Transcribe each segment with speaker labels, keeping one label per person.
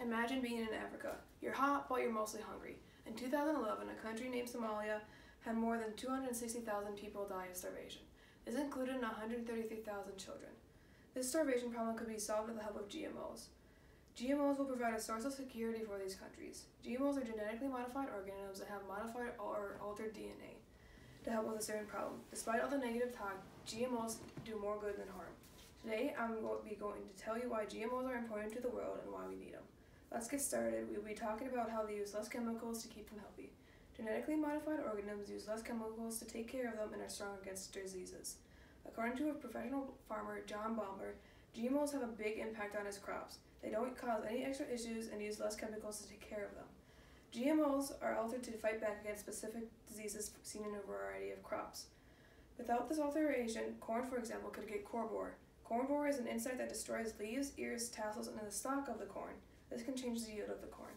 Speaker 1: Imagine being in Africa. You're hot, but you're mostly hungry. In 2011, a country named Somalia had more than 260,000 people die of starvation. This included 133,000 children. This starvation problem could be solved with the help of GMOs. GMOs will provide a source of security for these countries. GMOs are genetically modified organisms that have modified or altered DNA to help with a certain problem. Despite all the negative talk, GMOs do more good than harm. Today, I'm going to tell you why GMOs are important to the world and why we need them. Let's get started. We'll be talking about how they use less chemicals to keep them healthy. Genetically modified organisms use less chemicals to take care of them and are strong against diseases. According to a professional farmer, John Balmer, GMOs have a big impact on his crops. They don't cause any extra issues and use less chemicals to take care of them. GMOs are altered to fight back against specific diseases seen in a variety of crops. Without this alteration, corn, for example, could get corn borer. Corn borer is an insect that destroys leaves, ears, tassels, and the stalk of the corn. This can change the yield of the corn.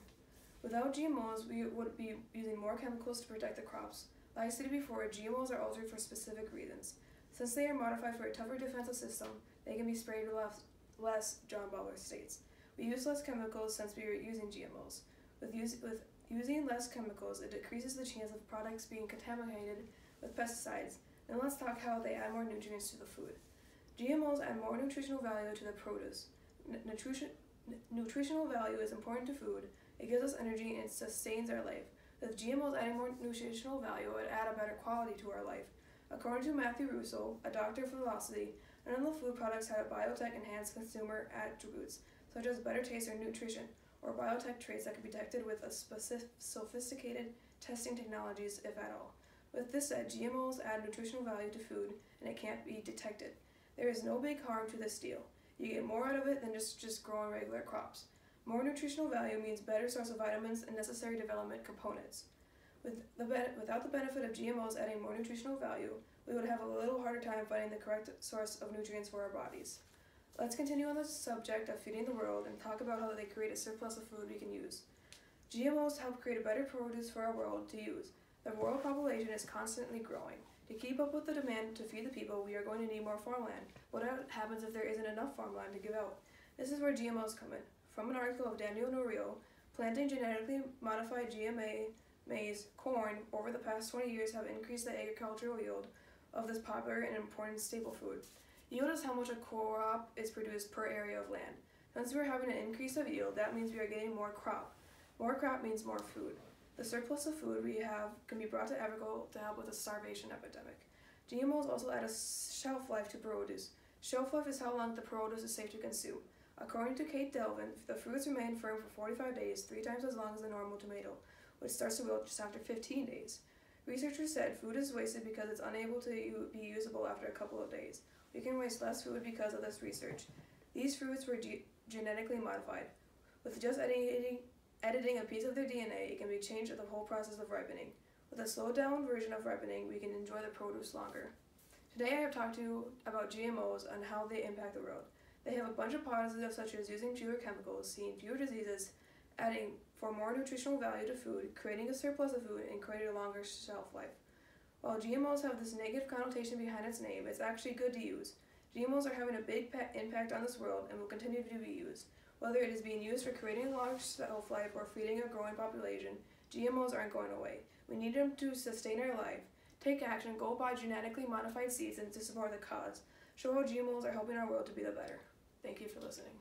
Speaker 1: Without GMOs, we would be using more chemicals to protect the crops. Like I stated before, GMOs are altered for specific reasons. Since they are modified for a tougher defensive system, they can be sprayed with less, John Balmer states. We use less chemicals since we are using GMOs. With using less chemicals, it decreases the chance of products being contaminated with pesticides. Then let's talk how they add more nutrients to the food. GMOs add more nutritional value to the produce. Nutritional value is important to food. It gives us energy and sustains our life. With GMOs adding more nutritional value, it would add a better quality to our life. According to Matthew Russo, a doctor of philosophy, none of the food products have biotech-enhanced consumer attributes, such as better taste or nutrition, or biotech traits that can be detected with a sophisticated testing technologies, if at all. With this said, GMOs add nutritional value to food, and it can't be detected. There is no big harm to this deal. You get more out of it than just growing regular crops. More nutritional value means better source of vitamins and necessary development components. Without the benefit of GMOs adding more nutritional value, we would have a little harder time finding the correct source of nutrients for our bodies. Let's continue on the subject of feeding the world and talk about how they create a surplus of food we can use. GMOs help create a better produce for our world to use. The world population is constantly growing. To keep up with the demand to feed the people, we are going to need more farmland. What happens if there isn't enough farmland to give out? This is where GMOs come in. From an article of Daniel Norio, planting genetically modified GMA maize, corn, over the past 20 years have increased the agricultural yield of this popular and important staple food. Yield is how much a crop is produced per area of land. Since we're having an increase of yield, that means we are getting more crop. More crop means more food. The surplus of food we have can be brought to Africa to help with the starvation epidemic. GMOs also add a shelf life to produce. Shelf life is how long the produce is safe to consume. According to Kate Delvin, the fruits remain firm for 45 days, 3 times as long as the normal tomato, which starts to wilt just after 15 days. Researchers said food is wasted because it's unable to be usable after a couple of days. We can waste less food because of this research. These fruits were genetically modified. With just editing a piece of their DNA, it can be changed at the whole process of ripening. With a slowed down version of ripening, we can enjoy the produce longer. Today I have talked to you about GMOs and how they impact the world. They have a bunch of positives such as using fewer chemicals, seeing fewer diseases, adding for more nutritional value to food, creating a surplus of food, and creating a longer shelf life. While GMOs have this negative connotation behind its name, it's actually good to use. GMOs are having a big impact on this world and will continue to be used. Whether it is being used for creating a long shelf life or feeding a growing population, GMOs aren't going away. We need them to sustain our life. Take action, go buy genetically modified seeds and to support the cause. Show how GMOs are helping our world to be the better. Thank you for listening.